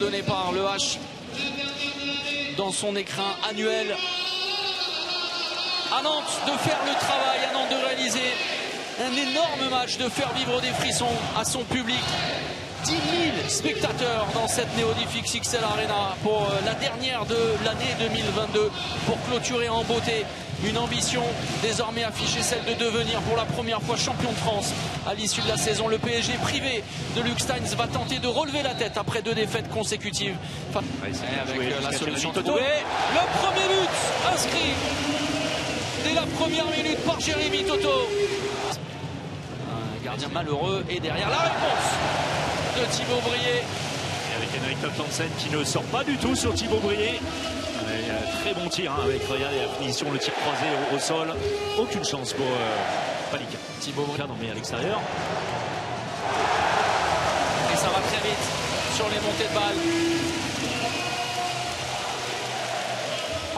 Donné par le H dans son écrin annuel à Nantes de faire le travail, à Nantes de réaliser un énorme match, de faire vivre des frissons à son public. 10 000 spectateurs dans cette Néodifix XL Arena pour la dernière de l'année 2022 pour clôturer en beauté une ambition désormais affichée, celle de devenir pour la première fois champion de France à l'issue de la saison. Le PSG privé de Luc Steins va tenter de relever la tête après 2 défaites consécutives. Avec la solution trouvée, le premier but inscrit dès la première minute par Jérémy Toto. Un gardien malheureux et derrière la réponse de Thibaut Brié. Et avec Henrik Toplansen qui ne sort pas du tout sur Thibaut Brié. Très bon tir avec, regardez la finition, le tir croisé au sol. Aucune chance pour Palika. Thibaut Brié non mais à l'extérieur. Et ça va très vite sur les montées de balles.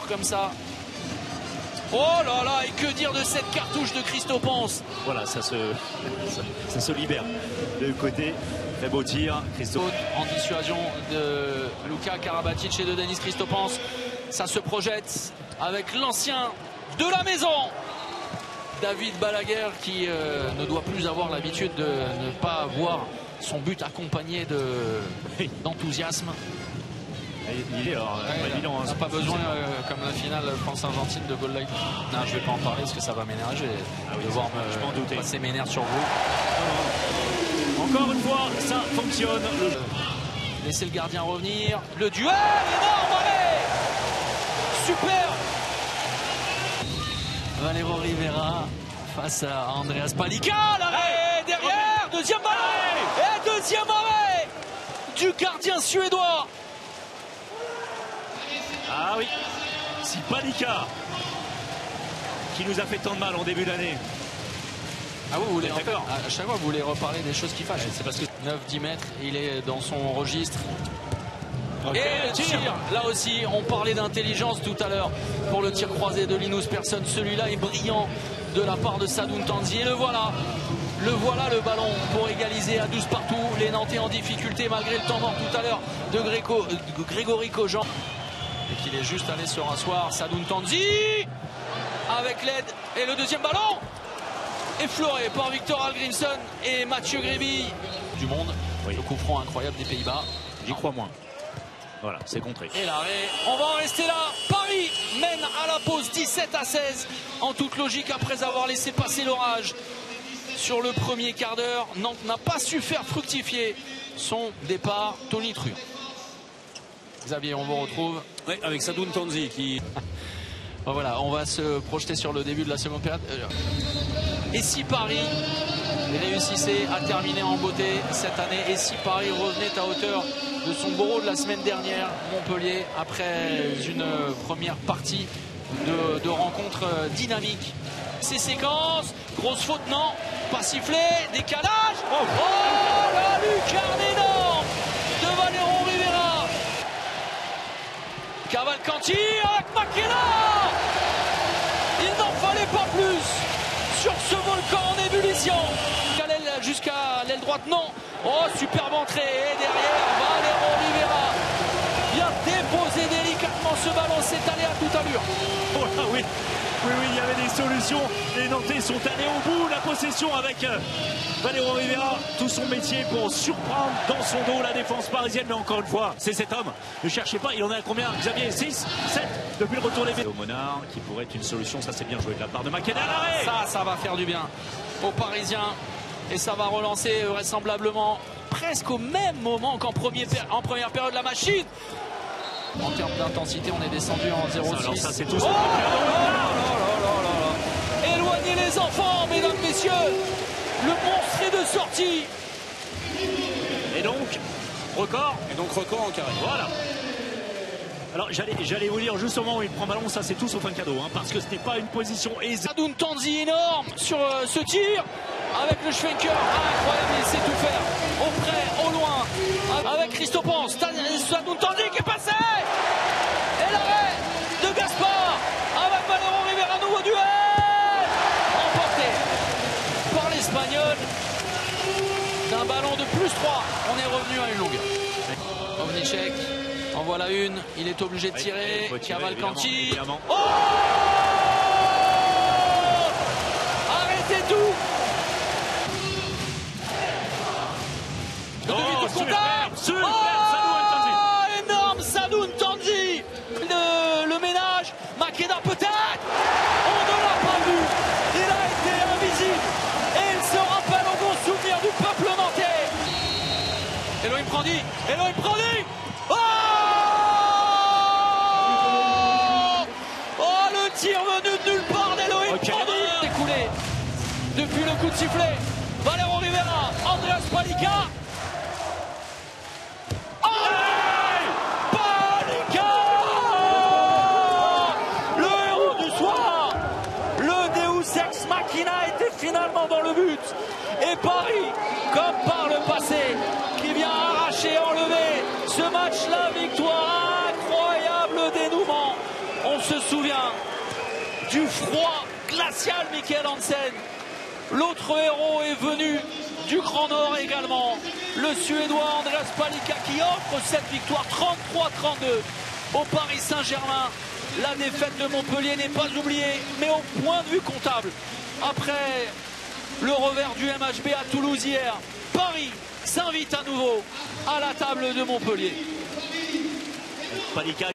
Comme ça. Oh là là, et que dire de cette cartouche de Christo Ponce. Voilà, ça se libère de côté. Très beau tir, Christo. En dissuasion de Luka Karabatic et de Denis Christopans. Ça se projette avec l'ancien de la maison, David Balaguer, qui ne doit plus avoir l'habitude de ne pas voir son but accompagné d'enthousiasme. Il est alors, pas évident. On n'a pas besoin, comme la finale France-Argentine, de goal line. Non, je ne vais pas en parler parce que ça va m'énerver. Je vais devoir passer mes nerfs sur vous. Encore une fois, ça fonctionne. Laissez le gardien revenir. Le duel énorme, allez, super. Valero Rivera face à Andreas Palika. L'arrêt derrière. Deuxième ballon. Et deuxième arrêt du gardien suédois. Ah oui, si Palika, qui nous a fait tant de mal en début d'année. Ah vous voulez à chaque fois vous voulez reparler des choses qui fâchent. C'est parce que 9-10 mètres, il est dans son registre. Okay. Et le tir, là aussi, on parlait d'intelligence tout à l'heure pour le tir croisé de Linus Persson. Celui-là est brillant de la part de Sadoun Tanzi. Et le voilà le ballon pour égaliser à 12 partout. Les Nantais en difficulté malgré le temps mort tout à l'heure de Grégory Kogjan. Et qu'il est juste allé se rasseoir. Sadoun Tanzi avec l'aide. Et le deuxième ballon effleuré par Victor Algrimson et Mathieu Gréby du monde. Oui. Le coup franc incroyable des Pays-Bas. J'y crois moins. Voilà, c'est contré. Et l'arrêt, on va en rester là. Paris mène à la pause 17-16 en toute logique après avoir laissé passer l'orage sur le premier quart d'heure. Nantes n'a pas su faire fructifier son départ. Tony Truant. Xavier, on vous retrouve. Oui, avec Sadoun Tanzi qui... Bon, voilà, on va se projeter sur le début de la seconde période. Et si Paris réussissait à terminer en beauté cette année, et si Paris revenait à hauteur de son bourreau de la semaine dernière, Montpellier, après une première partie de rencontre dynamique. Ces séquences, grosse faute, non, pas sifflé, décalage. Oh la lucarne énorme de Valero Rivera. Cavalcanti avec Makena. Il n'en fallait pas plus sur ce volcan en ébullition. Jusqu'à l'aile droite, non. Oh, superbe entrée. Et derrière, Valero Rivera vient déposer délicatement ce ballon. C'est allé à toute allure. Oh là, oui. Oui, il y avait des solutions. Les Nantais sont allés au bout. La possession avec Valero Rivera. Tout son métier pour surprendre dans son dos la défense parisienne. Mais encore une fois, c'est cet homme. Ne cherchez pas. Il en a combien, Xavier? 6, 7 depuis le retour des... Au Monard, qui pourrait être une solution. Ça, c'est bien joué de la part de Makena. Ça va faire du bien aux Parisiens. Et ça va relancer vraisemblablement presque au même moment qu'en première période la machine. En termes d'intensité, on est descendu en 0,6. Alors ça, c'est tout. Éloignez les enfants, mesdames, messieurs. Le monstre est de sortie. Et donc, record. Et donc record en carré. Voilà. Alors j'allais vous dire juste au moment où il prend ballon, ça c'est tout sauf un cadeau, hein, parce que ce n'est pas une position aisée. Sadoun Tanzi énorme sur ce tir avec le Schwenker, incroyable, il sait tout faire, au près, au loin, avec Christopans, Sadoun Tanzi qui est passé, et l'arrêt de Gaspard avec Valero Rivera, nouveau duel, emporté par l'Espagnol d'un ballon de +3, on est revenu à une longueur. Souček. En voilà une, il est obligé de tirer. Cavalcanti. Évidemment. Oh! Arrêtez tout! De but au contact! Super, Oh! Énorme Sadou Ntanzi! Le ménage, Makeda peut-être! On ne l'a pas vu! Il a été invisible! Et il se rappelle au bon souvenir du peuple nantais! Elohim Prandi! Elohim Prandi! Oh! Oh, le tir venu de nulle part d'Elohim Prandi! Écoulé depuis le coup de sifflet. Valero Rivera, Andreas Palika. Palika! Le héros du soir! Le Deus Ex Machina était finalement dans le but. Et Paris, comme par le passé, qui vient arracher, enlever ce match-là, victoire, incroyable dénouement. On se souvient du froid glacial Mikkel Hansen. L'autre héros est venu du Grand Nord également. Le Suédois Andreas Palika qui offre cette victoire 33-32 au Paris Saint-Germain. La défaite de Montpellier n'est pas oubliée, mais au point de vue comptable, après le revers du MHB à Toulouse hier, Paris s'invite à nouveau à la table de Montpellier. Palika